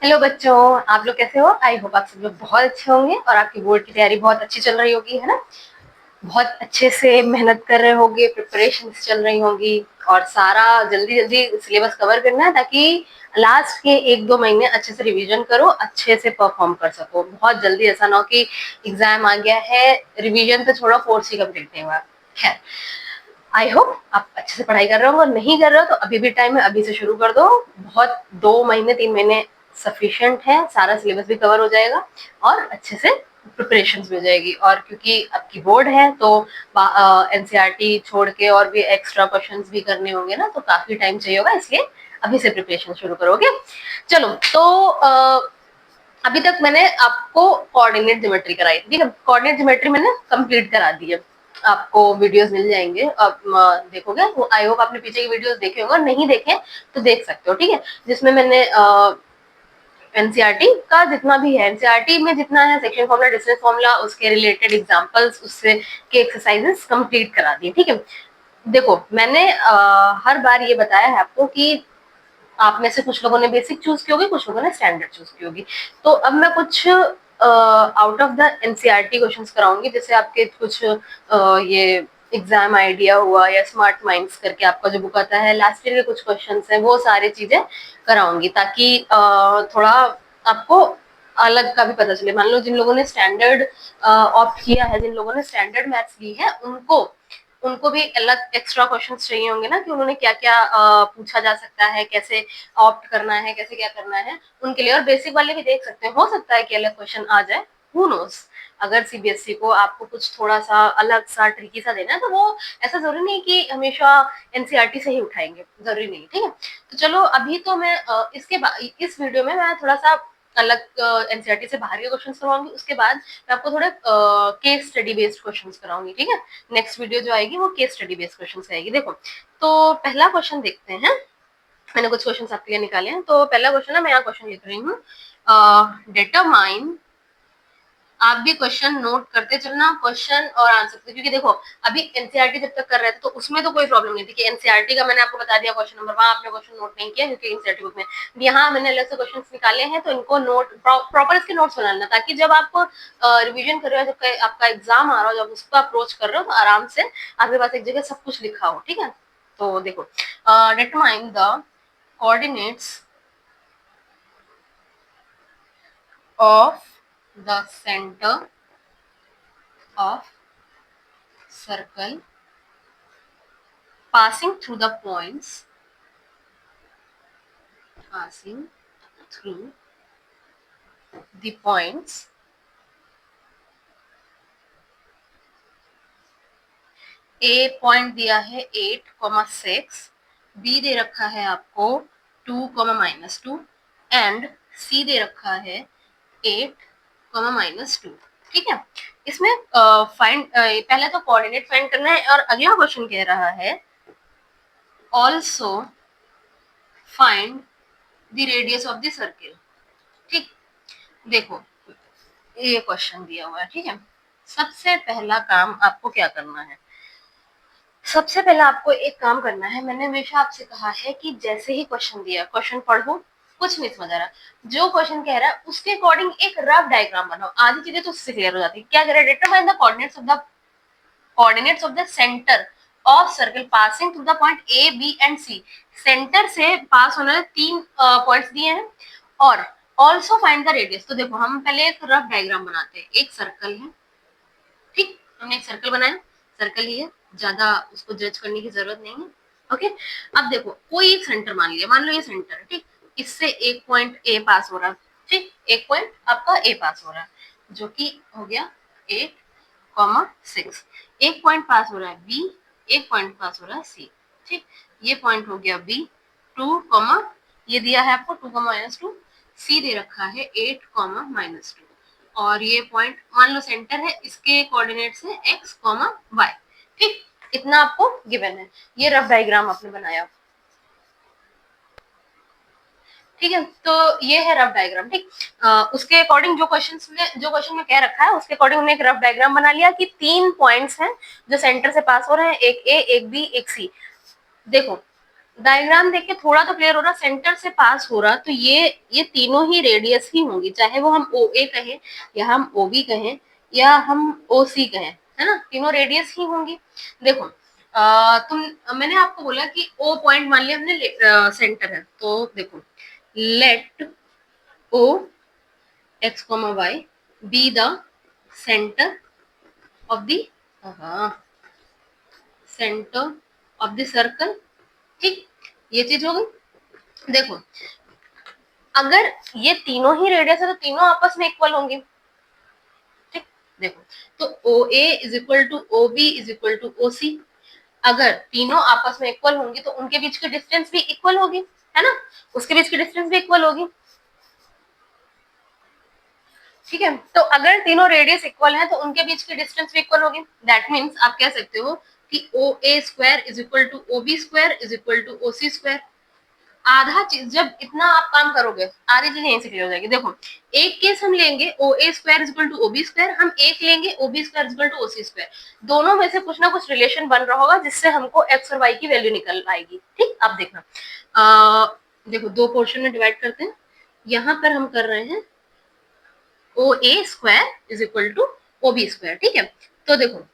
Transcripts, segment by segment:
Hello बच्चों, आप लोग कैसे हो? आई होप आप सब लोग बहुत अच्छे होंगे और आपकी बोर्ड की तैयारी बहुत अच्छी चल रही होगी, है ना? बहुत अच्छे से मेहनत कर रहे होंगे, प्रिपरेशन चल रही होंगी और सारा जल्दी जल्दी सिलेबस कवर करना है ताकि लास्ट के 1-2 महीने अच्छे से रिवीजन करो, अच्छे से परफॉर्म कर सको। बहुत जल्दी ऐसा ना हो कि एग्जाम आ गया है, रिवीजन तो छोड़ो, कोर्स ही कंप्लीट नहीं हुआ। खैर, आई होप आप अच्छे से पढ़ाई कर रहे हो और नहीं कर रहे हो तो अभी भी टाइम है, अभी से शुरू कर दो। बहुत 2 महीने 3 महीने सफिशिएंट है, सारा सिलेबस भी कवर हो जाएगा और अच्छे से प्रिपरेशन भी हो जाएगी। और क्योंकि आपकी बोर्ड है तो एनसीईआरटी छोड़ के और भी एक्स्ट्रा क्वेश्चन भी करने होंगे ना, तो काफी टाइम चाहिए होगा, इसलिए अभी से प्रिपरेशन शुरू करोगे। चलो तो अभी तक मैंने आपको कोऑर्डिनेट ज्योमेट्री कराई थी, ठीक है? कोऑर्डिनेट ज्योमेट्री मैंने कंप्लीट करा दी है, आपको वीडियोस मिल जाएंगे, आप देखोगे। आई होप आपने पीछे की वीडियोस देखे होंगे, नहीं देखे तो देख सकते हो, ठीक है? जिसमें मैंने एनसीईआरटी का जितना भी है, एनसीईआरटी में जितना है सेक्शन फॉर्मूला, डिस्टेंस फॉर्मूला, उसके रिलेटेड एग्जांपल्स, उससे के एक्सरसाइजेस कंप्लीट करा दी, ठीक है? देखो, मैंने हर बार ये बताया है आपको कि आप में से कुछ लोगों ने बेसिक चूज की होगी, कुछ लोगों ने स्टैंडर्ड चूज की होगी। तो अब मैं कुछ out of the NCERT questions कराऊंगी, जैसे आपके कुछ ये एग्जाम आइडिया हुआ या स्मार्ट माइंड्स करके आपका जो बुक आता है, लास्ट ईयर के कुछ क्वेश्चंस हैं, वो सारी चीजें कराऊंगी ताकि थोड़ा आपको अलग का भी पता चले। मान लो जिन लोगों ने स्टैंडर्ड ऑप्ट किया है, जिन लोगों ने स्टैंडर्ड मैथ्स ली है, उनको उनको भी अलग एक्स्ट्रा क्वेश्चंस चाहिए होंगे ना कि उन्होंने क्या क्या पूछा जा सकता है, कैसे ऑप्ट करना है, कैसे क्या करना है उनके लिए। और बेसिक वाले भी देख सकते हैं, हो सकता है कि अलग क्वेश्चन आ जाए, हु नोस। अगर सीबीएसई को आपको कुछ थोड़ा सा अलग सा ट्रिकी सा देना है तो वो ऐसा जरूरी नहीं कि हमेशा एनसीईआरटी से ही उठाएंगे, जरूरी नहीं, ठीक है? तो चलो अभी तो मैं इसके बाद इस वीडियो में मैं थोड़ा सा अलग एनसीईआरटी से बाहर के क्वेश्चन करवाऊंगी, उसके बाद मैं आपको थोड़े केस स्टडी बेस्ड क्वेश्चन कराऊंगी, ठीक है? नेक्स्ट वीडियो जो आएगी वो केस स्टडी बेस्ड क्वेश्चन आएगी। देखो, तो पहला क्वेश्चन देखते हैं। मैंने कुछ क्वेश्चन आपके लिए निकाले हैं। तो पहला क्वेश्चन है, मैं यहाँ क्वेश्चन लिख रही हूँ, डिटरमाइन। आप भी क्वेश्चन नोट करते चलना, क्वेश्चन और आंसर, क्योंकि देखो अभी एनसीईआरटी जब तक कर रहे थे तो उसमें तो कोई प्रॉब्लम नहीं थी कि एनसीईआरटी का मैंने आपको बता दिया क्वेश्चन नंबर, वहां आपने क्वेश्चन नोट नहीं किया क्योंकि एनसीईआरटी बुक में। यहाँ मैंने अलग से क्वेश्चन निकाले हैं तो इनको नोट प्रॉपर इसके नोट्स बनाना, ताकि जब आप रिविजन कर रहे हो, जब आपका एग्जाम आ रहा हो, जब उसको अप्रोच कर रहे हो तो आराम से आपके पास एक जगह सब कुछ लिखा हो, ठीक है? तो देखो, determine the coordinates of the center of circle passing through the points, passing through the points A point दिया है 8,6, बी दे रखा है आपको 2,-2 एंड सी दे रखा है 8,-2, ठीक है? इसमें फाइंड पहले तो कोऑर्डिनेट फाइंड करना है और अगला क्वेश्चन कह रहा है also find the radius of the circle, ठीक? देखो, ये क्वेश्चन दिया हुआ है, ठीक है? सबसे पहला काम आपको क्या करना है? सबसे पहले आपको एक काम करना है, मैंने हमेशा आपसे कहा है कि जैसे ही क्वेश्चन दिया, क्वेश्चन पढ़ो, कुछ नहीं समझ आ रहा, जो क्वेश्चन कह रहा है उसके अकॉर्डिंग एक रफ डायग्राम बनाओ, आधी चीजें तो उससे क्लियर हो जाती है। क्या कह रहा है? Determine the coordinates of the centre of circle passing through the point A, B and C. Centre से पास होने वाले 3 पॉइंट्स दिए हैं और ऑल्सो फाइंड द रेडियस। तो देखो, हम पहले एक रफ डायग्राम बनाते हैं। एक सर्कल है, ठीक? हमने एक सर्कल बनाया, सर्कल ही है, ज्यादा उसको जज करने की जरूरत नहीं है, ओके? अब देखो, कोई एक सेंटर मान लिया, मान लो ये सेंटर है, ठीक? इससे एक पॉइंट ए पास हो रहा है, ठीक? एक पॉइंट आपका ए पास हो रहा है, जो कि हो गया 8,6। एक पॉइंट पास हो रहा है बी, एक पॉइंट पास हो रहा है सी, ठीक? ये पॉइंट हो गया बी 2, ये दिया है आपको 2,-2, सी दे रखा है 8,-2 और ये पॉइंट मान लो सेंटर है, इसके कोऑर्डिनेट्स है x, y, ठीक? इतना आपको गिवन है। ये रफ डायग्राम आपने बनाया, ठीक है? तो ये है रफ डायग्राम, ठीक? उसके अकॉर्डिंग जो क्वेश्चन में कह रखा है उसके अकॉर्डिंग हमने एक रफ डायग्राम बना लिया कि 3 पॉइंट्स हैं जो सेंटर से पास हो रहे हैं, एक ए, एक बी, एक सी। देखो, डायग्राम देख के थोड़ा तो क्लियर हो रहा, सेंटर से पास हो रहा, तो ये तीनों ही रेडियस ही होंगी, चाहे वो हम ओ ए कहें या हम ओ बी कहें या हम ओ सी कहें, है ना, तीनों रेडियस ही होंगी। देखो मैंने आपको बोला कि ओ पॉइंट मान लिया हमने सेंटर है, तो देखो let O X comma Y be the centre of the centre of the circle. ठीक, ये चीज हो गई। देखो अगर ये तीनों ही रेडियस है तो तीनों आपस में इक्वल होंगे। ठीक, देखो तो O A is equal to O B is equal to O C, अगर तीनों आपस में इक्वल होंगी तो उनके बीच की डिस्टेंस भी इक्वल होगी, है ना, उसके बीच की डिस्टेंस भी इक्वल होगी। ठीक है, तो अगर तीनों रेडियस इक्वल है तो उनके बीच की डिस्टेंस भी इक्वल होगी। दैट मीन्स आप कह सकते हो कि O A square is equal to O B square is equal to O C square. आधा चीज जब इतना आप काम करोगे आधी चीज यहीं से क्लियर हो जाएगी। देखो एक केस हम लेंगे O A square is equal to O B square, हम एक लेंगे O B square is equal to O C square, दोनों में से कुछ ना कुछ रिलेशन बन रहा होगा जिससे हमको एक्स और वाई की वैल्यू निकल आएगी। ठीक, अब देखना देखो दो पोर्शन में डिवाइड करते हैं, यहाँ पर हम कर रहे हैं O A square is equal to O B square. ठीक है, तो देखो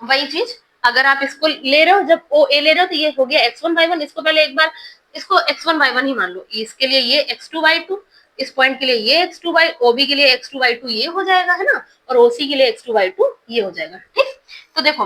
वही चीज अगर आप इसको ले रहे हो, जब ओ ए ले रहे हो तो ये हो गया एक्स वन बाई वन, इसको पहले एक बार इसको एक्स वन बाई वन ही मान लो, इसके लिए ये एक्स टू बाई टू, इस पॉइंट के लिए ये एक्स टू बाई, ओबी के लिए एक्स टू बाई टू ये हो जाएगा, है ना, और ओसी के लिए एक्स टू बाई टू ये हो जाएगा। ठीक, तो देखो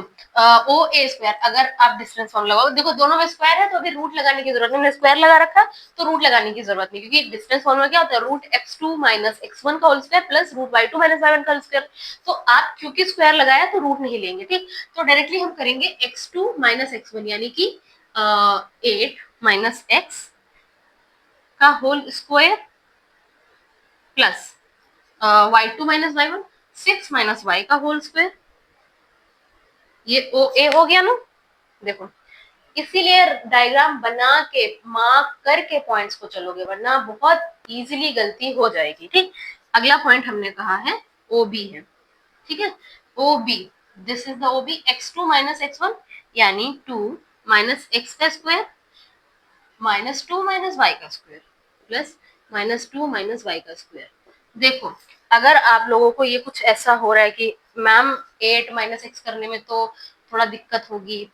ओ ए स्क्वायर अगर आप डिस्टेंस फॉर्म लगाओ, देखो दोनों में स्क्वायर है तो अभी रूट लगाने की जरूरत नहीं, मैंने स्क्वायर लगा रखा तो रूट लगाने की जरूरत नहीं, क्योंकि डिस्टेंस फॉर्म में क्या होता है, root X two minus X one का whole square plus root Y two minus Y one का होल स्क्वायर, तो आप क्योंकि स्क्वायर लगाया तो रूट नहीं लेंगे। ठीक, तो डायरेक्टली हम करेंगे X two minus X one यानी कि 8 माइनस एक्स का whole square plus Y two minus Y one 6 minus Y का होल स्क्वायर, ये ओ ए हो गया ना। देखो इसीलिए डायग्राम बना के मार्क करके पॉइंट्स को चलोगे वरना बहुत इजीली गलती हो जाएगी। ठीक, अगला पॉइंट हमने कहा है ओ बी है। ठीक है, O B this is the O B X two minus X one यानी 2 माइनस एक्स का square minus two minus Y का square plus minus two minus Y का स्क्वायर। देखो अगर आप लोगों को ये कुछ ऐसा हो रहा है कि मैम 8 माइनस एक्स करने में तो थोड़ा दिक्कत होगी,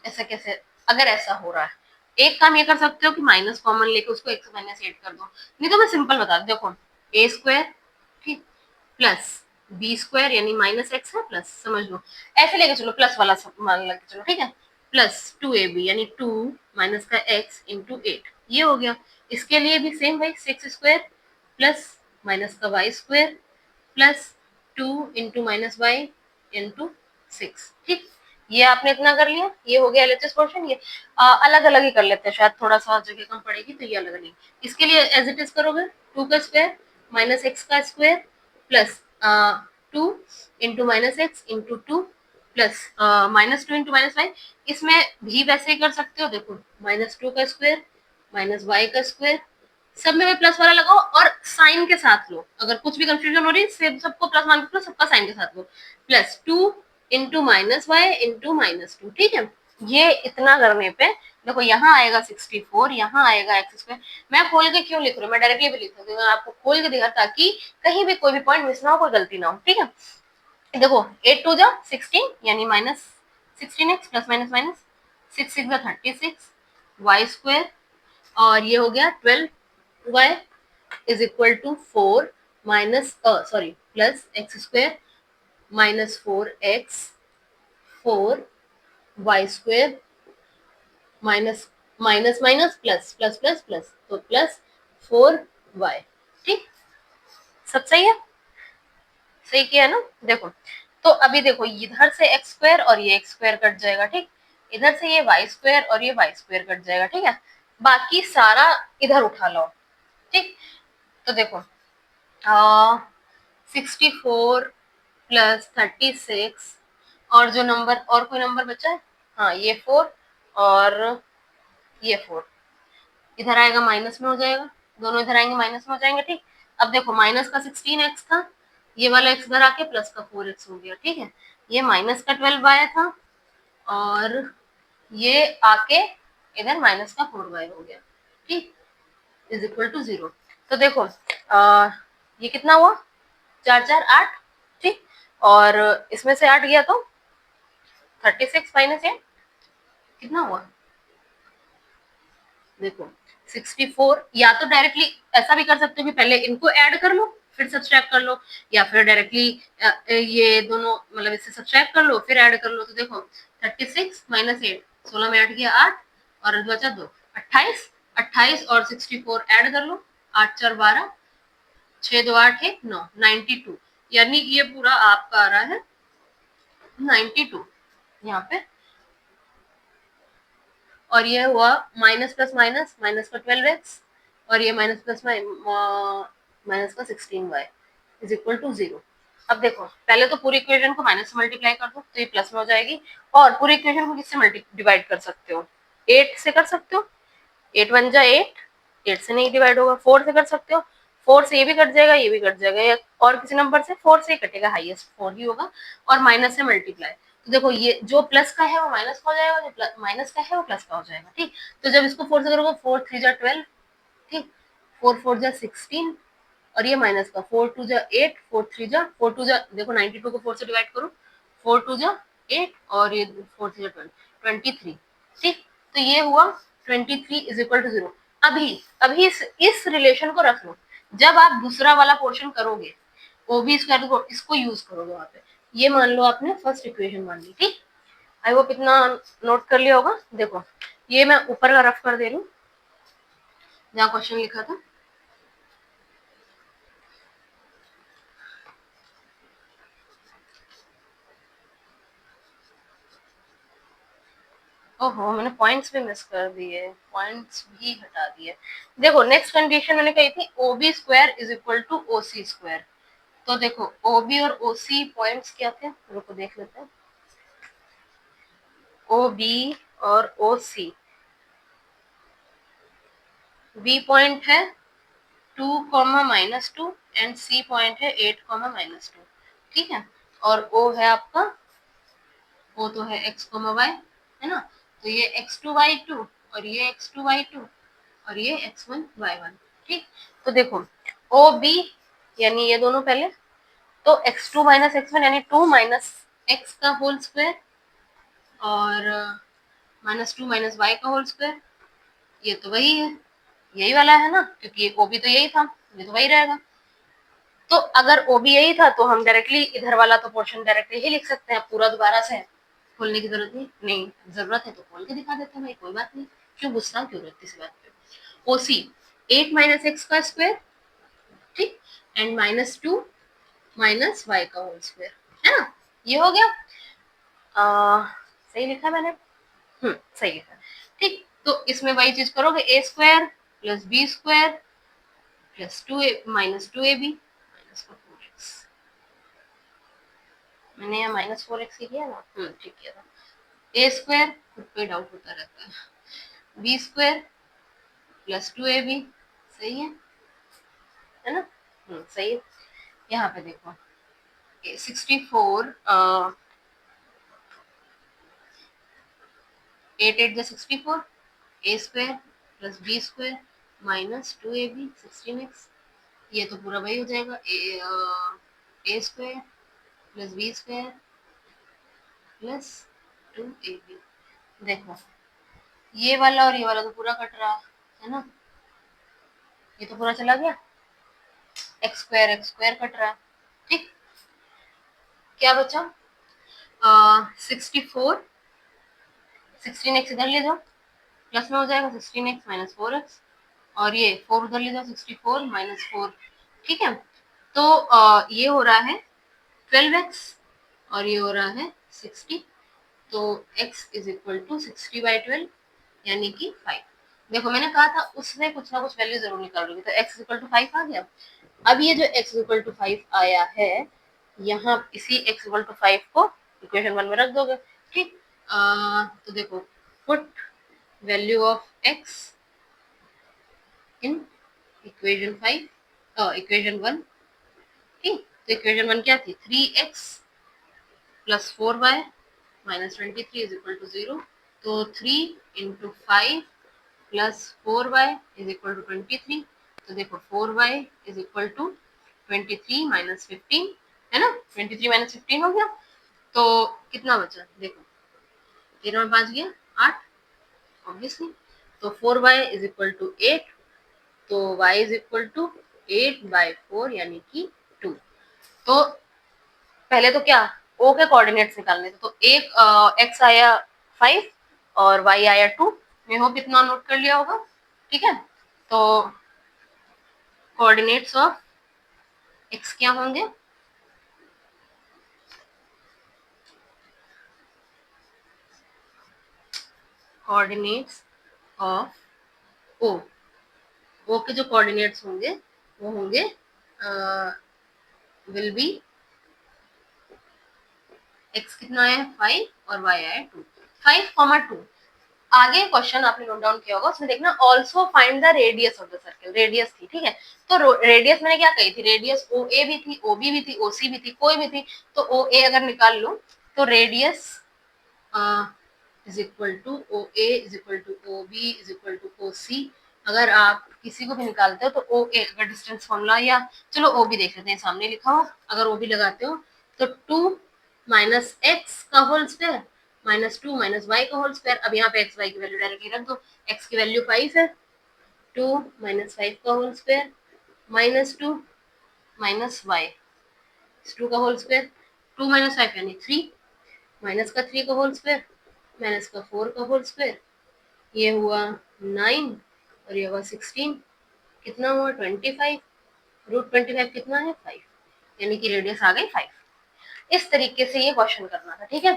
ऐसा कैसे, अगर ऐसा हो रहा है एक काम ये कर सकते हो कि माइनस कॉमन लेके उसको एक से माइनस 8 कर दो, नहीं तो मैं सिंपल बता दू, देखो ए स्क्वायर ठीक प्लस बी स्क्वायर यानी माइनस एक्स है प्लस, समझ लो ऐसे लेके चलो प्लस वाला मान लेके चलो, ठीक है, प्लस टू ए बी यानी 2 माइनस का एक्स इंटू 8 ये हो गया। इसके लिए भी सेम भाई 6 स्क्वायर प्लस माइनस का Y square plus 2 into minus Y into 6। ठीक, ये आपने इतना कर लिया, ये हो गया एलएचएस पोर्शन। ये अलग अलग ही कर लेते हैं, शायद थोड़ा सा जगह कम पड़ेगी तो ये अलग नहीं। इसके लिए एज इट इज करोगे 2 का स्क्वायर माइनस एक्स का square plus 2 into minus X into 2 plus minus 2 into minus Y. इसमें भी वैसे ही कर सकते हो, देखो माइनस 2 का स्क्वायर माइनस वाई का स्क्वायर, सब में प्लस वाला लगाओ और साइन के साथ लो, अगर कुछ भी कंफ्यूजन हो रही है सबको प्लस मान के सबका साइन के साथ लो, plus 2 into minus Y into minus 2। ठीक है, ये इतना करने पे देखो यहाँ आएगा 64, यहाँ आएगा एक्स स्क्वायर। मैं खोल के क्यों लिख रही हूँ, मैं डायरेक्टली भी लिख सकती हूँ, आपको खोल के दिखा ताकि कहीं भी कोई भी पॉइंट मिस ना हो, कोई गलती ना हो। ठीक है, देखो 8 टू जा 16 यानी minus 16x plus minus minus 6 6 36 Y square और ये हो गया 12y is equal to 4 minus sorry plus X square minus 4x 4y square minus minus minus plus plus plus plus तो प्लस 4y। ठीक, सब सही है, सही किया ना। देखो तो अभी देखो इधर से एक्स स्क्वायर और ये एक्स स्क्वायर कट जाएगा। ठीक, इधर से ये वाई स्क्वायर और ये वाई स्क्वायर कट जाएगा। ठीक है, बाकी सारा इधर उठा लो। ठीक, तो देखो 64 प्लस 36 और जो नंबर और कोई नंबर बचा है, हाँ ये 4 और ये 4 इधर आएगा माइनस में हो जाएगा, दोनों इधर आएंगे माइनस में हो जाएंगे। ठीक, अब देखो माइनस का 16x था, ये वाला x इधर आके प्लस का 4x हो गया। ठीक है, ये माइनस का 12 आया था और ये आके इधर माइनस का 4y हो गया, ठीक, इज इक्वल टू 0। तो देखो ये कितना हुआ, 4 4 8, ठीक, और इसमें से 8 गया तो 36 माइनस 8 कितना हुआ, देखो 64। या तो डायरेक्टली ऐसा भी कर सकते हो कि पहले इनको ऐड कर लो फिर सब्सट्रैक्ट कर लो, या फिर डायरेक्टली ये दोनों मतलब इससे सब्सट्रैक्ट कर लो फिर ऐड कर लो। तो देखो 36 माइनस 8, 16 में 8 गया 8 और बचा 2, 28, 28 और 64 ऐड कर लो, 8 4 12, 6 2 8 1 9, 92, यानी ये पूरा आपका आ रहा है 92 यहाँ पे। और ये हुआ माइनस प्लस माइनस, माइनस का 12x और ये माइनस प्लस माइनस का 16y इज इक्वल टू 0। अब देखो पहले तो पूरी इक्वेशन को माइनस से मल्टीप्लाई कर दो तो ये प्लस में हो जाएगी, और पूरी इक्वेशन को किससे डिवाइड कर सकते हो, 8 से कर सकते हो, 8 1 जा 8, 8 से नहीं डिवाइड होगा, 4 से कर सकते हो, 4 से ये भी कट जाएगा ये भी कट जाएगा, या और किसी नंबर से 4 से ही कटेगा, हाईएस्ट 4 ही होगा, और माइनस से मल्टीप्लाई। तो देखो ये जो प्लस का है वो माइनस का हो जाएगा, जो माइनस का है वो प्लस का हो जाएगा, ठीक। तो जब इसको 4 से करोगे 4 3 जा 12, ठीक, 4 4 जा 16, और ये माइनस का 4 2 जा 8, 4 3 जा 4 2 जा, देखो 92 को 4 से डिवाइड करो, 4 2 जा 8 और ये 4 3 जा 12, 23, ठीक। तो ये हुआ 23 इज इक्वल टू 0। अभी अभी इस रिलेशन को रख लो, जब आप दूसरा वाला पोर्शन करोगे वो भी स्क्वायर इसको यूज करोगे वहां पे, ये मान लो आपने फर्स्ट इक्वेशन मान ली, ठीक। आई होप इतना नोट कर लिया होगा। देखो ये मैं ऊपर का रफ कर दे रही हूँ जहाँ क्वेश्चन लिखा था, ओहो मैंने पॉइंट्स भी मिस कर दिए, पॉइंट्स भी हटा दिए। देखो नेक्स्ट कंडीशन मैंने कही थी O B square is equal to O C square. तो देखो ओ बी और ओ सी पॉइंट्स क्या थे, रुको देख लेते हैं। ओ बी और ओ सी, बी पॉइंट है 2 comma minus 2 and C point है 8 कॉमा माइनस 2, ठीक है। और ओ है आपका, ओ तो है x कॉमा वाई, है ना। तो ये x2y2 और ये x2y2 और ये x1y1, ठीक। तो देखो ओ बी यानी ये दोनों पहले, तो x2 माइनस x1 यानी 2 माइनस x का होल स्क्वायर और माइनस 2 माइनस वाई का होल स्क्वायर, ये तो वही है, यही वाला है ना, क्योंकि ये ओ बी तो यही था, ये तो वही रहेगा। तो अगर ओ बी यही था तो हम डायरेक्टली इधर वाला तो पोर्शन डायरेक्टली ही लिख सकते हैं, पूरा दोबारा से खोलने की जरूरत नहीं, जरूरत है तो खोल के दिखा देते हैं भाई, कोई बात नहीं, क्यों गुस्सा क्यों रहती इस बात पे। ओसी 8 माइनस एक्स का स्क्वायर, ठीक, एंड माइनस 2 माइनस वाई का होल स्क्वायर, है ना, ये हो गया। सही लिखा मैंने, सही लिखा, ठीक। तो इसमें वही चीज करोगे, A square plus B square plus 2 minus 2ab minus 4x, मैंने यहाँ माइनस 4x ही किया ना, ठीक किया था। ए स्क्वायर खुद पे डाउट होता रहता है, बी स्क्वायर प्लस 2ab, सही है ना, सही है। यहाँ पे देखो 64, 8 8 जा 64, A square plus B square minus 2ab 16x, ये तो पूरा वही हो जाएगा, A square plus B square plus 2ab। देखो ये वाला और ये वाला तो पूरा कट रहा है ना, ये तो पूरा चला गया, एक्स स्क्वायर कट रहा है, ठीक। क्या बचा, 64, 16x इधर ले जाओ, प्लस में हो जाएगा 16x माइनस 4x, और ये 4 उधर ले जाओ, 64 माइनस 4, ठीक है। तो ये हो रहा है 12x और ये हो रहा है 60, तो x इज इक्वल टू 60/12 यानी कि 5। देखो मैंने कहा था उसमें कुछ ना कुछ वैल्यू जरूर निकाल लोगे, तो x इक्वल टू 5 आ गया। अब ये जो x इक्वल टू 5 आया है, यहाँ इसी x इक्वल टू 5 को इक्वेशन 1 में रख दोगे, ठीक। तो देखो put value of x in equation 5, equation 1, ठीक। तो इक्वेशन 1 क्या थी, 3x plus 4y minus 23 is equal to 0, तो 3 into 5 plus 4y is equal to 23। तो देखो 4y is equal to 23 minus 15, है ना, 23 माइनस 15 हो गया। तो कितना बचा, देखो 3 और 5 गया 8 ऑब्वियसली। तो 4y इज इक्वल टू 8, तो y इज इक्वल टू 8/4 यानी कि 2। तो पहले तो क्या o के कोऑर्डिनेट्स निकालने थे, तो एक x आया 5 और y आया 2। मैं होप इतना नोट कर लिया होगा, ठीक है। तो कोऑर्डिनेट्स ऑफ x क्या होंगे, कोऑर्डिनेट्स ऑफ o, o के जो कोऑर्डिनेट्स होंगे वो होंगे विल बी x कितना आया 5 और y आया 2, 5, 2। आगे क्वेश्चन आपने नोट डाउन किया होगा, उसमें देखना also find the radius of the circle, radius थी, ठीक है। तो रेडियस मैंने क्या कही थी, रेडियस ओ ए भी थी, ओ बी भी थी, ओ सी भी थी, कोई भी थी। तो ओ ए अगर निकाल लो तो radius is equal to O A is equal to O B is equal to O C. अगर आप किसी को भी निकालते हो तो ओ ए अगर डिस्टेंस फॉर्मूला, या चलो ओ बी देख लेते हैं, सामने लिखा हो, अगर ओ बी लगाते हो तो 2 माइनस एक्स का whole square minus 2 minus Y का होल स्क्वायर। अब यहाँ पे एक्स वाई की वैल्यू डायरेक्टली रख दो, एक्स की वैल्यू 5 है, 2 माइनस 5 का whole square minus 2 minus Y 2 का होल स्क्वायर, 2 माइनस 5 यानी 3, माइनस का 3 का होल स्क्वायर माइनस का 4 का होल स्क्वायर, ये हुआ 9 और ये हुआ 16, कितना हुआ 25, रूट 25 कितना है 5, यानी कि रेडियस आ गई 5। इस तरीके से ये क्वेश्चन करना था, ठीक है।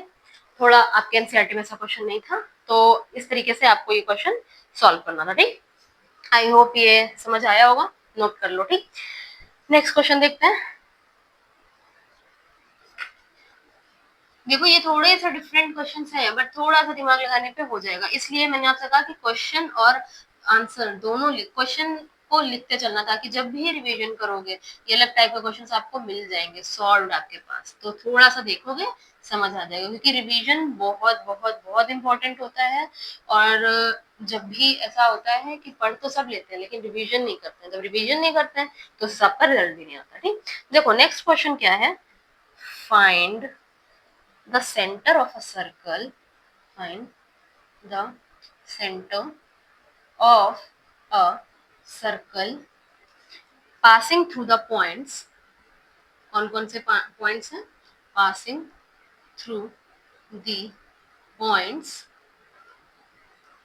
थोड़ा आपके एनसीईआरटी में ऐसा क्वेश्चन नहीं था, तो इस तरीके से आपको ये क्वेश्चन सॉल्व करना था, ठीक। आई होप ये समझ आया होगा, नोट कर लो, ठीक। नेक्स्ट क्वेश्चन देखते हैं। देखो ये थोड़े से डिफरेंट क्वेश्चन है, बट थोड़ा सा दिमाग लगाने पे हो जाएगा, इसलिए मैंने आपसे कहा कि क्वेश्चन और आंसर दोनों क्वेश्चन को लिखते चलना, ताकि जब भी रिवीजन करोगे ये अलग टाइप के क्वेश्चंस आपको मिल जाएंगे सॉल्व आपके पास, तो थोड़ा सा देखोगे समझ आ जाएगा, क्योंकि रिवीजन बहुत बहुत बहुत इंपॉर्टेंट होता है। और जब भी ऐसा होता है कि पढ़ तो सब लेते हैं लेकिन रिवीजन नहीं करते हैं, जब रिवीजन नहीं करते हैं तो सबका रिजल्ट भी नहीं आता, ठीक। देखो नेक्स्ट क्वेश्चन क्या है, find the center of a circle, find the center of a circle passing through the points, कौन कौन से पॉइंट्स हैं, passing through the points,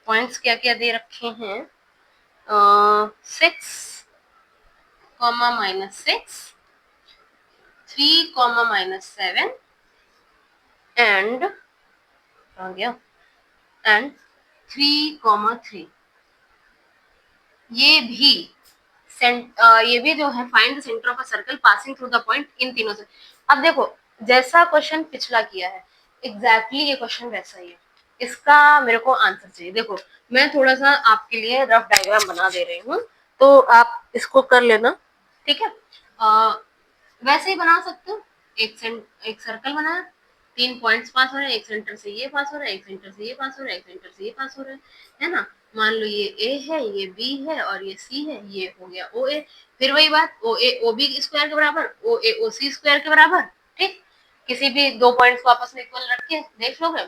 points क्या क्या दे रखे हैं, 6, -6, 3, -7 एंड आ गया एंड 3, 3। ये भी जो है find the centre of a circle passing through the point, इन तीनों से। अब देखो जैसा क्वेश्चन पिछला किया है एग्जैक्टली ये क्वेश्चन वैसा ही है, इसका मेरे को आंसर चाहिए। देखो मैं थोड़ा सा आपके लिए रफ डायग्राम बना दे रही हूँ, तो आप इसको कर लेना, ठीक है। वैसे ही बना सकते हो, एक सर्कल बनाया, 3 पॉइंट्स पास हो रहे हैं, एक सेंटर से ये पास हो रहा है, एक सेंटर से ये पास हो रहा है, एक सेंटर से ये पास हो रहा है ना। मान लो ये ए है, ये बी है और ये सी है, ये हो गया ओ ए। फिर वही बात, ओ ए ओ बी स्क्वायर के बराबर, ओ ए ओ सी स्क्वायर के बराबर, ठीक। किसी भी दो पॉइंट्स को आपस में इक्वल रख के देख लोगे,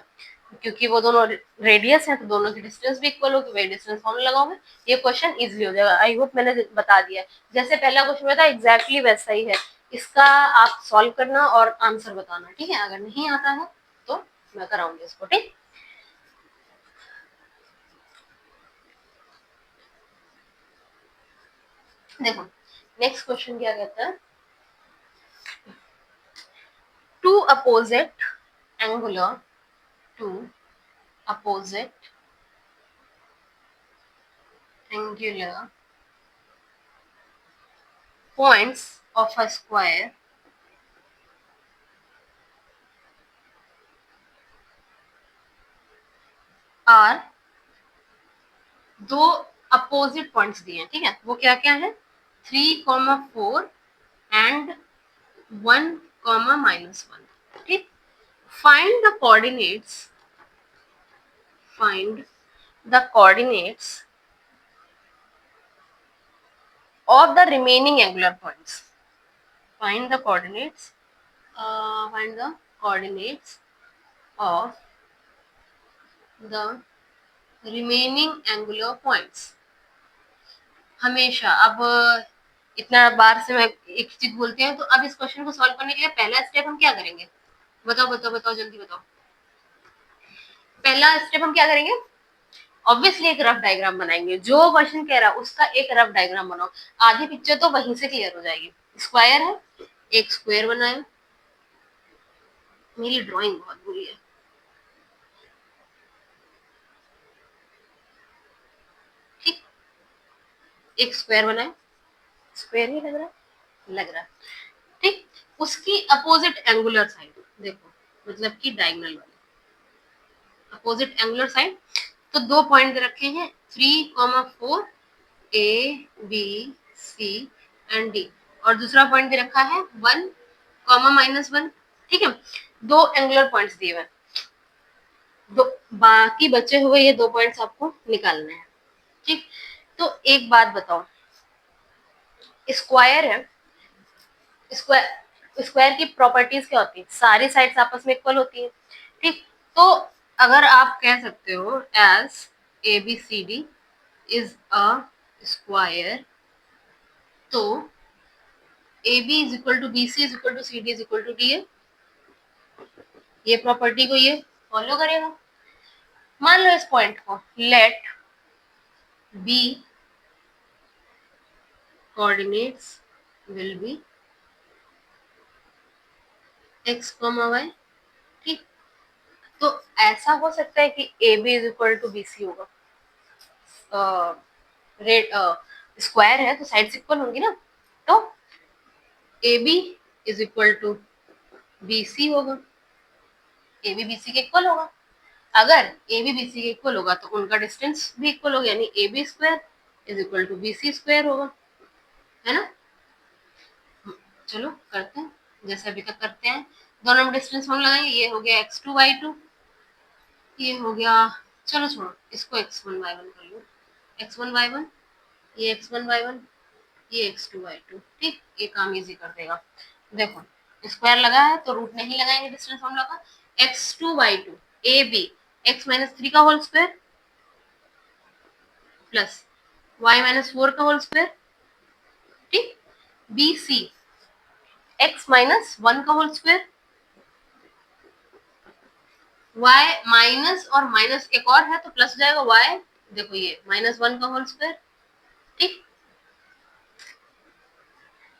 क्योंकि वो दोनों रेडियस है तो दोनों की डिस्टेंस भी इक्वल होगी, वही डिस्टेंस फॉर्मूला लगाओगे, ये क्वेश्चन इजीली हो जाएगा। आई होप मैंने बता दिया, जैसे पहला क्वेश्चन था एग्जैक्टली वैसा ही है, इसका आप सॉल्व करना और आंसर बताना, ठीक है। अगर नहीं आता है तो मैं कराऊंगी इसको, ठीक। देखो नेक्स्ट क्वेश्चन क्या कहता है, two opposite angular, two opposite angular points of a square are, दो अपोजिट पॉइंट्स दिए हैं, ठीक है। वो क्या क्या है, 3, 4 एंड 1, -1, ठीक। Find the coordinates, find the coordinates of the remaining angular points. Find the coordinates of the remaining angular points. हमेशा अब इतना बार से मैं एक चीज बोलती हूँ, तो अब इस क्वेश्चन को सॉल्व करने के लिए पहला स्टेप हम क्या करेंगे? बताओ जल्दी बताओ। पहला स्टेप हम क्या करेंगे? ऑब्वियसली एक रफ डायग्राम बनाएंगे। जो क्वेश्चन कह रहा है उसका एक रफ डायग्राम बनाओ, आधी पिक्चर तो वहीं से क्लियर हो जाएगी। स्क्वायर है, एक स्क्वायर बनाए। मेरी ड्राइंग बहुत बुरी है। ठीक, एक स्क्वायर बनाए। स्क्वायर ही लग रहा। ठीक, उसकी अपोजिट एंगुलर साइड देखो, मतलब कि डायगोनल वाली अपोजिट एंगुलर साइड। तो दो पॉइंट रखे हैं 3,4 A B C and D, और दूसरा पॉइंट भी रखा है 1, -1। ठीक है, दो एंगुलर पॉइंट्स दिए हुए, दो बाकी बचे हुए ये दो पॉइंट्स आपको निकालने हैं। ठीक, तो एक बात बताओ, स्क्वायर है, स्क्वायर की प्रॉपर्टीज क्या होती है? सारी साइड्स आपस में इक्वल होती है। ठीक, तो अगर आप कह सकते हो as A B C D is a square, तो A B is equal to B C is equal to C D is equal to D है। ये प्रॉपर्टी को ये फॉलो करेगा। मान लो इस पॉइंट को let be coordinates will be X, Y. ठीक, तो ऐसा हो सकता है कि A B is equal to B C होगा। रेट स्क्वायर है तो साइड्स इक्वल होंगी ना, तो A B is equal to B C होगा। ए बी बी सी के इक्वल होगा। अगर ए बी बी सी के इक्वल होगा तो उनका डिस्टेंस भी इक्वल होगा, यानी A B square is equal to B C square होगा, है ना। चलो करते हैं जैसे अभी तक करते हैं। दोनों में डिस्टेंस हम लगाएंगे। ये हो गया x2 y2, ये हो गया, चलो छोड़ो इसको x1 y1 कर लो। x1 y1, ये x1 y1, ये x2 y2। ठीक, ये काम इजी कर देगा। देखो स्क्वायर लगा है तो रूट नहीं लगाएंगे डिस्टेंस फॉर्मूला का। x2 y2 A B x minus 3 का whole square plus y minus 4 का होल स्क्वायर। ठीक, बी सी x माइनस 1 का होल स्क्वायर, y माइनस और माइनस एक और है तो प्लस हो जाएगा y, देखो ये -1 का होल स्क्वायर। ठीक,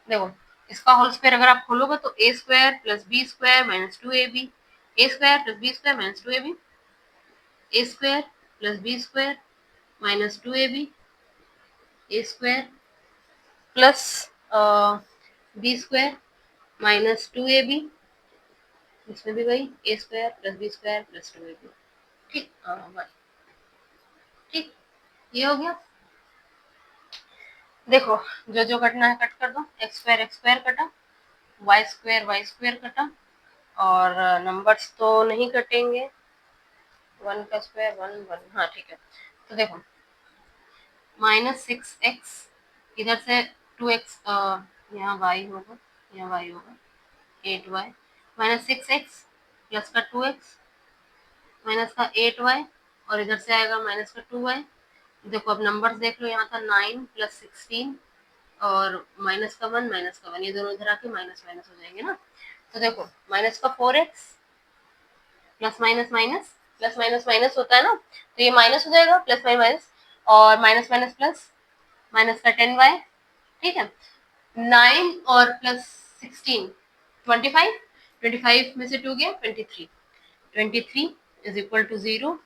देखो इसका होल स्क्वायर अगर आप खोलोगे तो A square plus B square minus 2ab, A square plus B square minus 2ab, A square plus B square minus 2ab, A square plus B square minus 2ab, इसमें भी वही A square plus B square plus 2ab। ठीक, ठीक, ये हो गया। देखो जो जो कटना है कट कर दो। एक्स स्क्वायर कटा, वाई स्क्वायर कटा, और नंबर्स तो नहीं कटेंगे। 1 का स्क्वायर 1 1, हाँ ठीक है। तो देखो -6x, इधर से 2x, यहाँ y होगा, यहाँ y होगा 8y, -6x प्लस का 2x माइनस का 8y, और इधर से आएगा माइनस का 2y। देखो अब नंबर्स देख लो, यहाँ था 9 प्लस 16 और माइनस का 1, ये दोनों इधर आके माइनस माइनस हो जाएंगे ना। तो देखो माइनस का 4x plus minus minus plus minus minus होता है ना, तो ये माइनस हो जाएगा, प्लस माइनस और माइनस माइनस प्लस, माइनस का 10y। ठीक है, 9 और प्लस 16 25, 25 में से 2 गया 23, 23 इज इक्वल टू 0।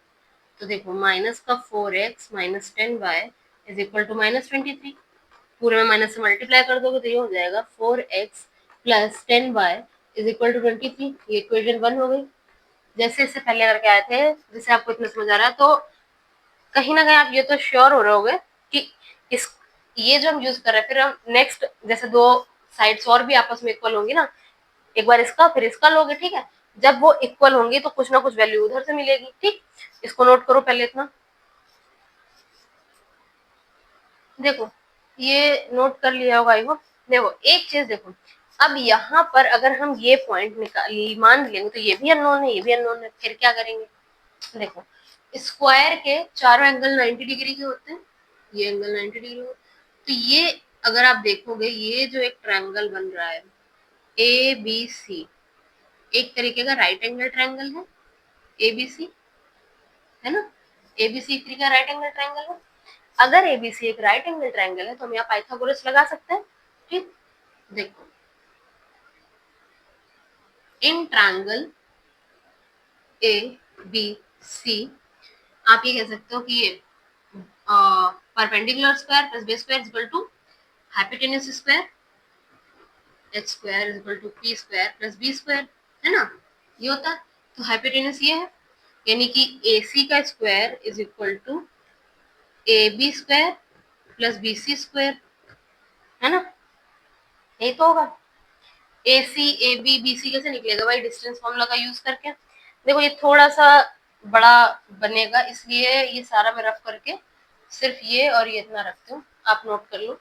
तो देखो माइनस का 4x minus 10y is equal to -23। पूरे में माइनस से मल्टीप्लाई कर दोगे तो ये हो जाएगा 4x plus 10y is equal to 23। ये इक्वेशन 1 हो गई। जैसे इससे पहले करके आए थे, जैसे आपको इतना समझ आ रहा है, तो कहीं ना कहीं आप ये तो श्योर हो रहे होगे कि इस ये जो हम यूज कर रहे हैं, फिर हम नेक्स्ट जैसे दो साइड्स और भी आपस में इक्वल होंगी ना, एक बार इसका फिर इसका लोगे। ठीक है, जब वो इक्वल होंगी तो कुछ ना कुछ वैल्यू उधर से मिलेगी। ठीक, इसको नोट करो पहले इतना। देखो ये नोट कर लिया होगा आई होप। देखो एक चीज देखो, अब यहाँ पर अगर हम ये पॉइंट निकाल मान लेंगे तो ये भी अननोन है, ये भी अननोन है, फिर क्या करेंगे? देखो स्क्वायर के चारों एंगल 90 डिग्री के होते हैं, ये एंगल 90 डिग्री हो, तो ये अगर आप देखोगे ये जो एक ट्रायंगल बन रहा है ए बी सी, एक तरीके का राइट एंगल ट्रायंगल है एबीसी, है ना? एबीसी एक तरीके का राइट एंगल ट्रायंगल है। अगर एबीसी एक राइट एंगल ट्रायंगल है तो हम यहाँ पाइथागोरस लगा सकते हैं। ठीक, देखो इन ट्रायंगल ए बी सी आप ये कह सकते हो कि ये perpendicular square plus base square equal to hypotenuse square, H square is equal to P square plus B square, है ना? ये होता है। तो हाइपोटेन्यूज ये है, यानी कि ए सी का square is equal to A B square plus B C square, है ना? यही तो होगा। ए सी ए बी बी सी कैसे निकलेगा भाई? डिस्टेंस फॉर्मूला का यूज करके। देखो ये थोड़ा सा बड़ा बनेगा, इसलिए ये सारा मैं रफ करके सिर्फ ये और ये इतना रखती हूँ, आप नोट कर लो।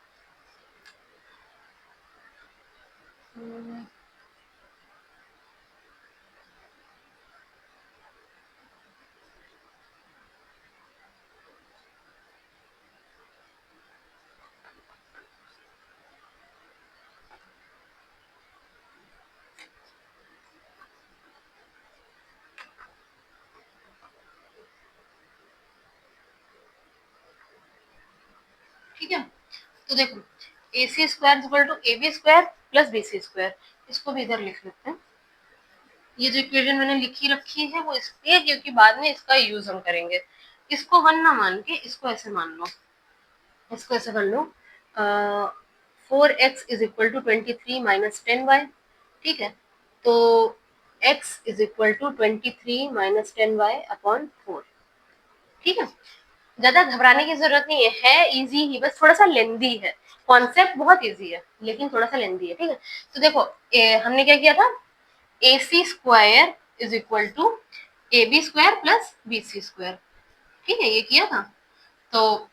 ठीक है, तो देखो A C square equal to A B square plus B C square, इसको भी इधर लिख लेते हैं। ये जो इक्वेशन मैंने लिखी रखी है वो इसलिए क्योंकि बाद में इसका यूज हम करेंगे। इसको वन ना मान के इसको ऐसे मान लो, इसको ऐसे कर लो, 4x is equal to 23 minus 10y। ठीक है, तो x is equal to 23 minus 10y upon 4। ठीक है, ज्यादा घबराने की जरूरत नहीं है इजी ही, बस थोड़ा सा लेंदी है। कॉन्सेप्ट बहुत इजी है लेकिन थोड़ा सा लेंदी है। ठीक है, तो देखो हमने क्या किया था, A C square is equal to A B square plus B C square. ठीक है, ये किया था। तो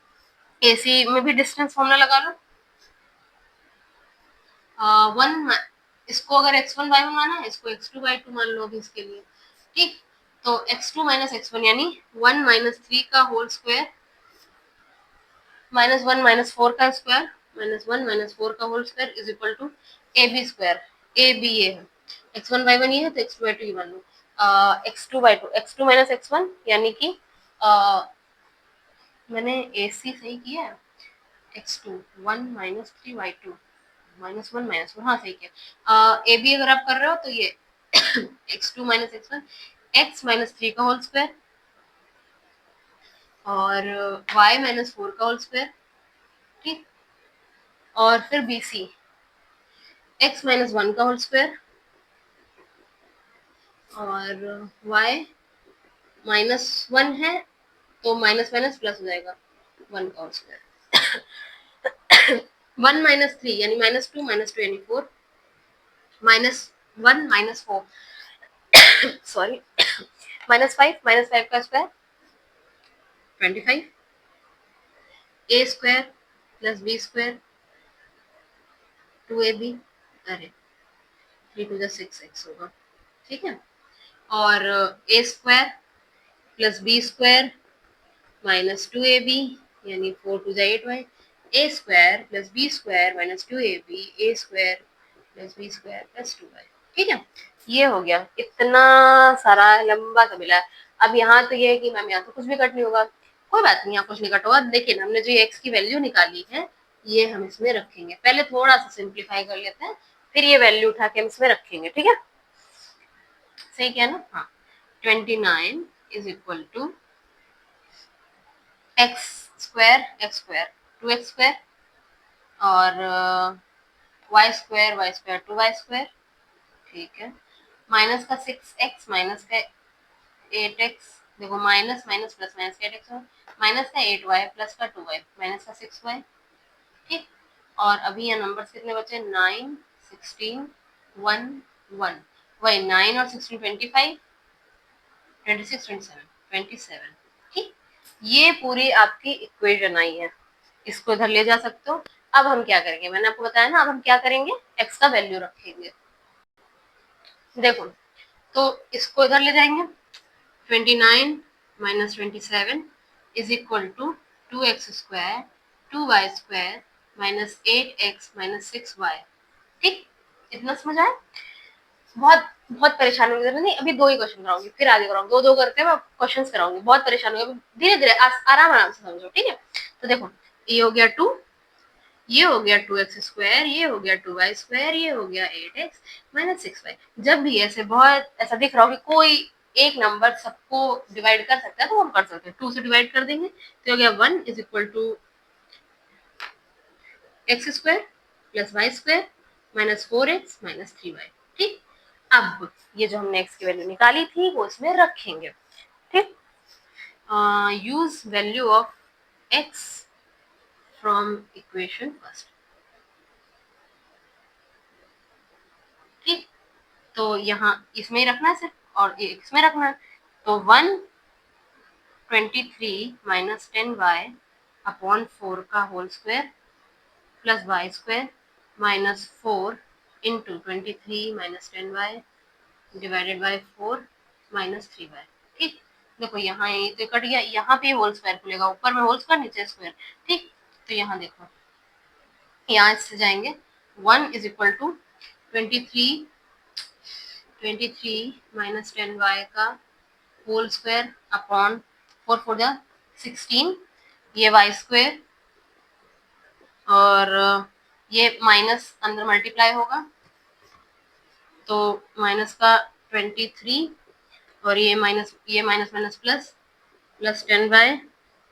ए सी में भी डिस्टेंस फॉर्मूला लगा लो। वन, इसको अगर x1 y1 माना है, इसको x2 y2 मान लो अभी इसके लिए। ठीक, तो x2 माइनस x1 यानी 1 माइनस 3 का होल स्क्वायर माइनस 1 माइनस 4 का स्क्वायर माइनस 1 माइनस 4 का whole square is equal to A B square. A B ये है, x1 y1 ये है, तो x2 y2 ये मान लो। x2 y2, x2 minus x1 यानी कि मैंने ए सी सही किया है, x2 1 minus 3 y2 minus 1 minus 1, हाँ सही किया। ए बी अगर आप कर रहे हो तो ये x2 minus x1 x minus 3 का होल स्क्वायर और y माइनस 4 का होल स्क्वायर। ठीक, और फिर बी सी x माइनस 1 का होल स्क्वायर और y माइनस 1 है तो माइनस माइनस प्लस हो जाएगा 1 का होल स्क्वायर। 1 माइनस 3 यानी -2 यानी 4 माइनस 1 माइनस 4 सॉरी -5 का square 25 A square plus B square 2ab, अरे 3 टू 6x होगा। ठीक है, और A square plus B square minus 2ab यानी 4 to 8y, A square plus B square minus 2ab A square plus B square plus 2y। ठीक है, ये हो गया, इतना सारा लंबा सा मिला है। अब यहाँ तो ये है कि मैम यहाँ तो कुछ भी कट नहीं होगा, कोई बात नहीं, यहाँ कुछ नहीं कट होगा। देखिए ना, हमने जो एक्स की वैल्यू निकाली है ये हम इसमें रखेंगे। पहले थोड़ा सा सिंप्लीफाई कर लेते हैं, फिर ये वैल्यू उठा के हम इसमें रखेंगे। ठीक है, सही किया ना? हाँ, 29 is equal to X square 2x square और y स्क्वायर 2y स्क्वायर। ठीक है, माइनस का 6x माइनस का 8x, देखो माइनस माइनस प्लस माइनस का 8x माइनस का 8y प्लस का 2y माइनस का 6y। ठीक, और अभी यहाँ नंबर कितने बचे? 9 16 1 1 वही 9 और 16 25, 26 27 27। ठीक, ये पूरी आपकी इक्वेशन आई है, इसको इधर ले जा सकते हो। अब हम क्या करेंगे, मैंने आपको बताया ना, अब हम क्या करेंगे, x का वैल्यू रखेंगे। देखो, तो इसको इधर ले जाएंगे, 29 minus 27 is equal to 2x² 2y² minus 8x minus 6y। ठीक, इतना समझ आया? बहुत बहुत परेशान होगी जरूरत नहीं, अभी 2 ही क्वेश्चन कराऊंगी, फिर आगे कराऊंगी, दो दो करते मैं क्वेश्चंस कराऊंगी, बहुत परेशान होगी, धीरे धीरे आराम आराम से समझो, ठीक है। तो देखो, ये हो गया 2, ये हो गया 2x², ये हो गया 2y², ये हो गया 8x माइनस 6y। जब भी ऐसे बहुत ऐसा दिख रहा हो कि कोई एक नंबर सबको डिवाइड कर सकता है तो हम कर सकते हैं, 2 से डिवाइड कर देंगे, तो हो गया 1 is equal to x² plus y² minus 4x minus 3y। ठीक, अब ये जो हमने x की वैल्यू निकाली थी वो इसमें रखेंगे। ठीक, use value of x from equation first. ठीक, तो यहाँ इसमें ही रखना है सिर्फ, और ये इसमें रखना है, तो 123 माइनस 10y अपॉन 4 का whole square plus y² minus 4 into 23 minus 10y divided by 4 minus 3y। ठीक, देखो यहाँ ये तो कट गया, यहाँ पे होल स्क्वायर खुलेगा, ऊपर में होल स्क्वायर नीचे स्क्वायर। ठीक, तो यहाँ देखो, यहाँ से जाएंगे, 1 is equal to 23 minus 10y का होल स्क्वायर अपॉन 4 फोर जा 16, ये y², और ये माइनस अंदर मल्टीप्लाई होगा, तो माइनस का 23, और ये minus minus plus plus 10y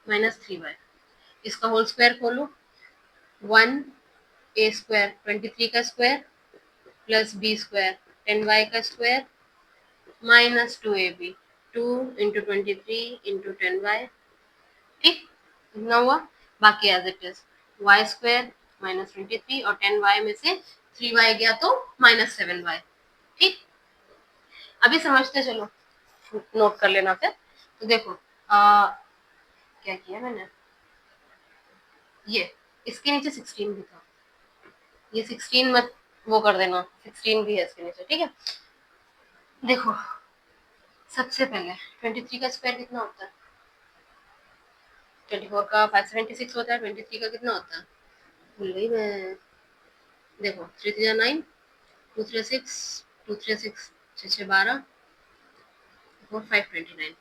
minus 3y। इसका होल स्क्वायर खोलो, 1a² 23 का स्क्वायर प्लस b² 10y का square minus 2ab 2 into 23 into 10y। ठीक, इतना हुआ, बाकी as it is y² minus 23 और 10y में से 3y गया तो माइनस 7y। ठीक, अभी समझते चलो, नोट कर लेना फिर। तो देखो, क्या किया मैंने, ये इसके नीचे 16 भी था, ये 16 मत वो कर देना, 16 भी है इसके नीचे। ठीक है, देखो सबसे पहले 23 का स्क्वायर कितना होता है, 24 का 576 होता है, 23 का कितना होता है, भूल गई मैं। देखो 3 3 9, 2 3 6, 2 3 6 6 6 12 और 529।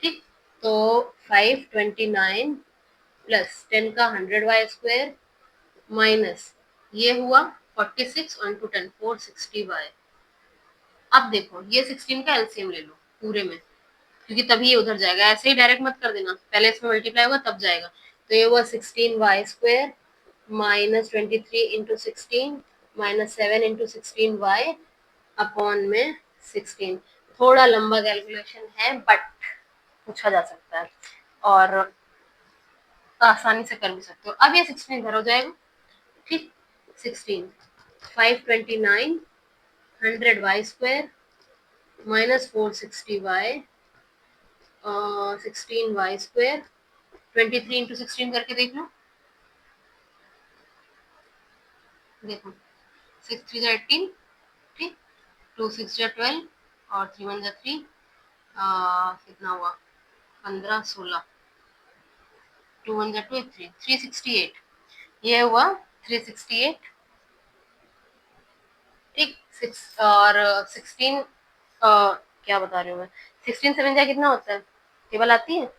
ठीक, तो 529 प्लस 10 का 100y² माइनस ये हुआ 46 इंटू 10 460y। अब देखो ये 16 का एलसीएम ले लो पूरे में, क्योंकि तभी ये उधर जाएगा, ऐसे ही डायरेक्ट मत कर देना, पहले इसमें मल्टीप्लाई होगा तब जाएगा। तो ये हुआ 16y² minus 23 into 16 minus 7 into 16y upon में 16। थोड़ा लंबा कैलकुलेशन है बट पूछा जा सकता है और आसानी से कर भी सकते हो। अब ये 16 इधर हो जाएगा। ठीक, 16 529 100y² minus 460y 16y²। 23 into 16 करके देख लो, देखो 6 3 18, ठीक, 2 6 12 और 3 1 3, कितना हुआ 15 16, 2 1 2 3 368, ये हुआ 368। ठीक, 6 और 16, क्या बता रही हूँ मैं, 16 7 जा कितना होता है, टेबल आती है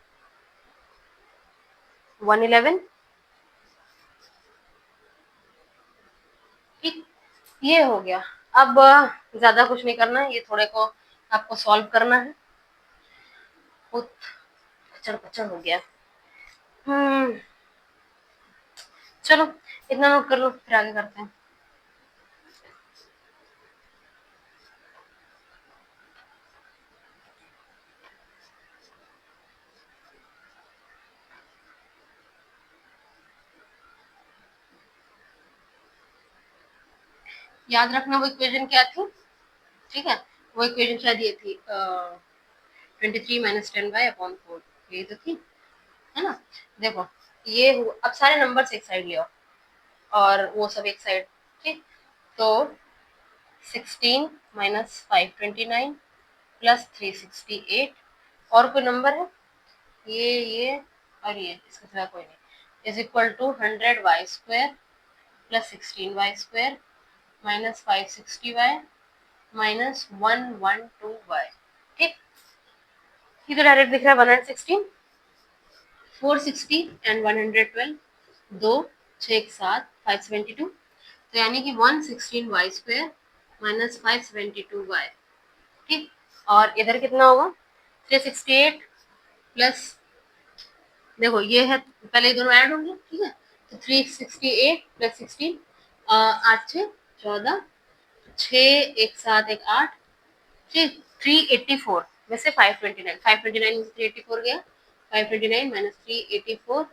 111। ठीक, ये हो गया। अब ज्यादा कुछ नहीं करना है, ये थोड़े को आपको सॉल्व करना है, बहुत कचड़ कचड़ हो गया। चलो इतना नोट कर लो, फिर आगे करते हैं। याद रखना वो इक्वेशन क्या थी, ठीक है, वो इक्वेशन शायद ये थी 23 माइनस 10y/4, ये तो थी, है ना। देखो ये हुआ, अब सारे नंबर्स एक साइड ले आओ और वो सब एक साइड, ठीक। तो 16 माइनस 529 प्लस 368, और कोई नंबर है, ये और ये, इसके सिवा कोई नहीं, is equal to 100y² plus 16y² minus 560y minus 112y, ठीक। ये तो डायरेक्ट दिख रहा है 116, 460 एंड 112, 2 6 7 572, तो यानी कि 116y² माइनस 572y, ठीक। और इधर कितना होगा, 368 प्लस, देखो ये है, पहले दोनों ऐड होंगे, ठीक है। तो 368 प्लस 16, 8 6 14, 6 1 7 1 8, 384 में से 529, 529 में से 384 गया, 529 माइनस 384,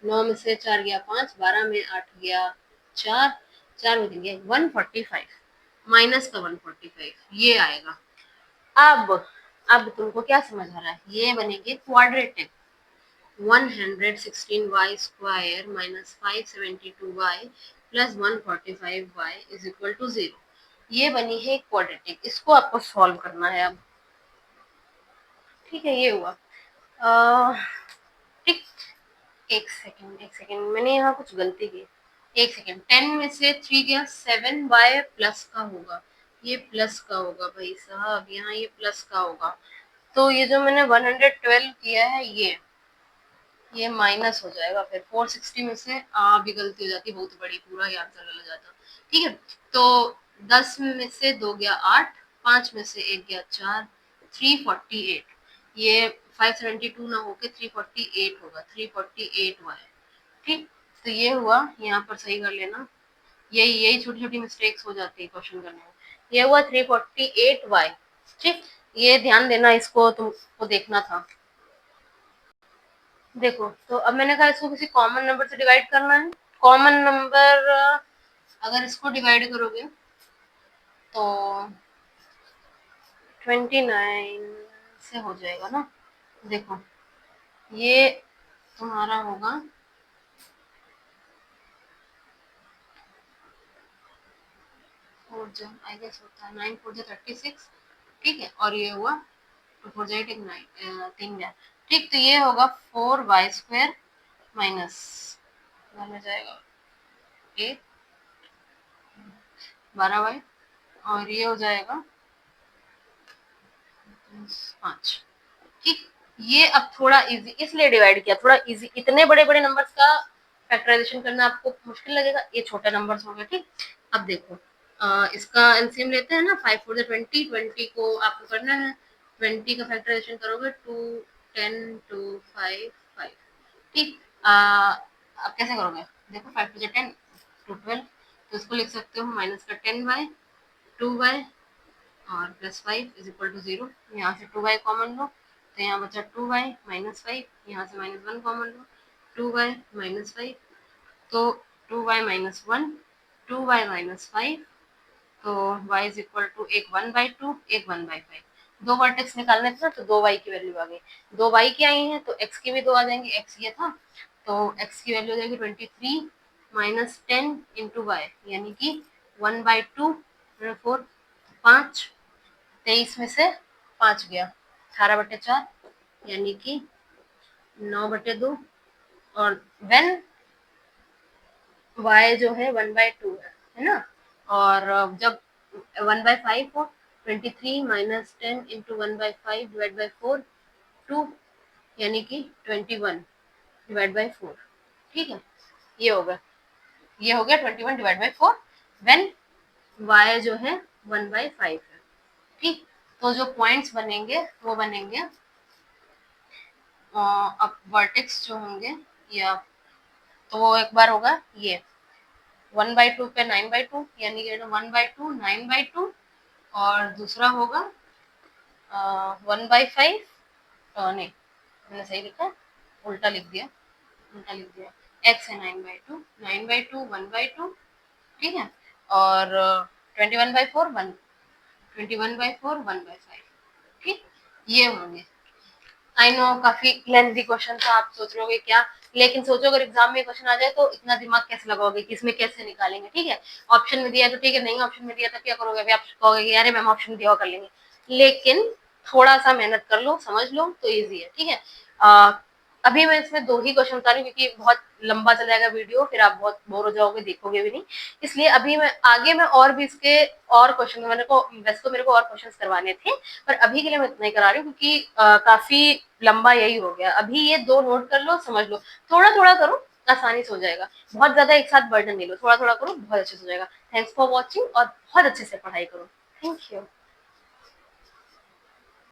9 में से 4 गया 5, 12 में 8 गया 4, 4 में गया 145, माइनस का 145 ये आएगा। अब तुमको क्या समझ आ रहा है, ये बनेंगे quadratic, 116y² minus 572y plus 145y is equal to 0, ये बनी है क्वाड्रेटिक, इसको आपको सॉल्व करना है अब, ठीक है। ये हुआ, ठीक। एक सेकेंड मैंने यहाँ कुछ गलती की, एक सेकेंड, 10 में से 3 गया, 7y प्लस का होगा, ये प्लस का होगा भाई साहब, यहाँ ये प्लस का होगा, तो ये जो मैंने 112 किया है ये माइनस हो जाएगा, फिर 460 में से भी गलती हो जाती, बहुत बड़ी, पूरा ही आंसर गलत जाता, ठीक है। तो 10 में से 2 गया 8, 5 में से 1 गया 4, 348, ये 572 ना होके 348 होगा, 348 हुआ है, ठीक। तो ये हुआ, यहाँ पर सही कर लेना, यही छोटी छोटी मिस्टेक्स हो जाती है क्वेश्चन करने में, ये हुआ 348y, ठीक। ये ध्यान देना, इसको तुमको देखना था। देखो तो अब मैंने कहा इसको किसी कॉमन नंबर से डिवाइड करना है, कॉमन नंबर अगर इसको डिवाइड करोगे तो 29 से हो जाएगा ना। देखो ये तुम्हारा होगा, आई गेस होता है 9 4 36, ठीक है। और ये हुआ 2 4 9, 3 गया, ठीक। तो ये होगा 4y² माइनस में जाएगा 8 12y, और ये हो जाएगा 5, ठीक। ये अब थोड़ा इजी इसलिए डिवाइड किया, थोड़ा इजी, इतने बड़े बड़े नंबर्स का फैक्टराइजेशन करना आपको मुश्किल लगेगा, ये छोटे नंबर्स हो गए, ठीक। अब देखो इसका एलसीएम लेते हैं ना, 5 4 20, 20 को आपको करना है, 20 का फैक्टराइजेशन करोगे 2 10 2 5 5, ठीक। अब कैसे करोगे, देखो 5 2 10 2 12, तो इसको लिख सकते हो माइनस का 10y 2y और प्लस 5 इज इक्वल टू 0, यहाँ से 2y कॉमन लो, तो यहाँ बचा 2y माइनस 5, यहाँ से माइनस 1 कॉमन लो, 2y माइनस 5, तो 2y माइनस 1, 2y माइनस 5, तो y इज इक्वल टू एक 1/2 एक 1/5, दो वर्टेक्स निकालने थे ना, तो 2y की वैल्यू आ गई, 2y की आई है तो x की भी 2 आ जाएंगी, x ये था, तो x की वैल्यू हो जाएगी 23 माइनस 10 इंटू वाई, यानी कि 1/2 4 5, 23 में से 5 गया 18/4, यानी कि 9/2, और वेन y जो है 1/2 है ना, और जब 1/5 हो, 23 माइनस 10 इंटू 1/5 डिवाइड बाई 4 2, यानी कि 21 डिवाइड बाई 4, ठीक है। ये हो गया 21 डिवाइड बाई 4 वेन y जो है 1/5 है, ठीक। तो जो पॉइंट्स बनेंगे वो बनेंगे, अब वर्टेक्स जो होंगे, या तो वो एक बार होगा ये 1/2 पे 9/2, यानी कि 1/2 9/2, और दूसरा होगा 1/5, नहीं मैंने सही लिखा, उल्टा लिख दिया, x है 9/2 9/2 1/2, ठीक है। और 21/4 1 21/4 1/5। ओके, ये होंगे। आई नो काफी लेंथी क्वेश्चन था, आप सोच रहे होगे क्या, लेकिन सोचो अगर एग्जाम में क्वेश्चन आ जाए तो इतना दिमाग कैसे लगाओगे कि इसमें कैसे निकालेंगे। ठीक है, ऑप्शन में दिया तो ठीक है, नहीं ऑप्शन में दिया तो क्या करोगे, अभी आप कहोगे कि अरे मैम ऑप्शन दिया कर लेंगे, लेकिन थोड़ा सा मेहनत कर लो, समझ लो तो ईजी है। ठीक है, अभी मैं इसमें 2 ही क्वेश्चन बता रही हूँ क्योंकि बहुत लंबा चल जाएगा वीडियो, फिर आप बहुत बोर हो जाओगे, देखोगे भी नहीं, इसलिए अभी मैं आगे मैं और भी इसके और क्वेश्चन वैसे तो मेरे को और क्वेश्चन करवाने थे, पर अभी के लिए मैं इतना ही करा रही हूँ क्योंकि काफी लंबा यही हो गया। अभी ये 2 नोट कर लो, समझ लो, थोड़ा थोड़ा करो, आसानी से हो जाएगा, बहुत ज्यादा एक साथ बर्डन नहीं लो, थोड़ा थोड़ा करो, बहुत अच्छे से हो जाएगा। थैंक्स फॉर वॉचिंग और बहुत अच्छे से पढ़ाई करो। Thank you.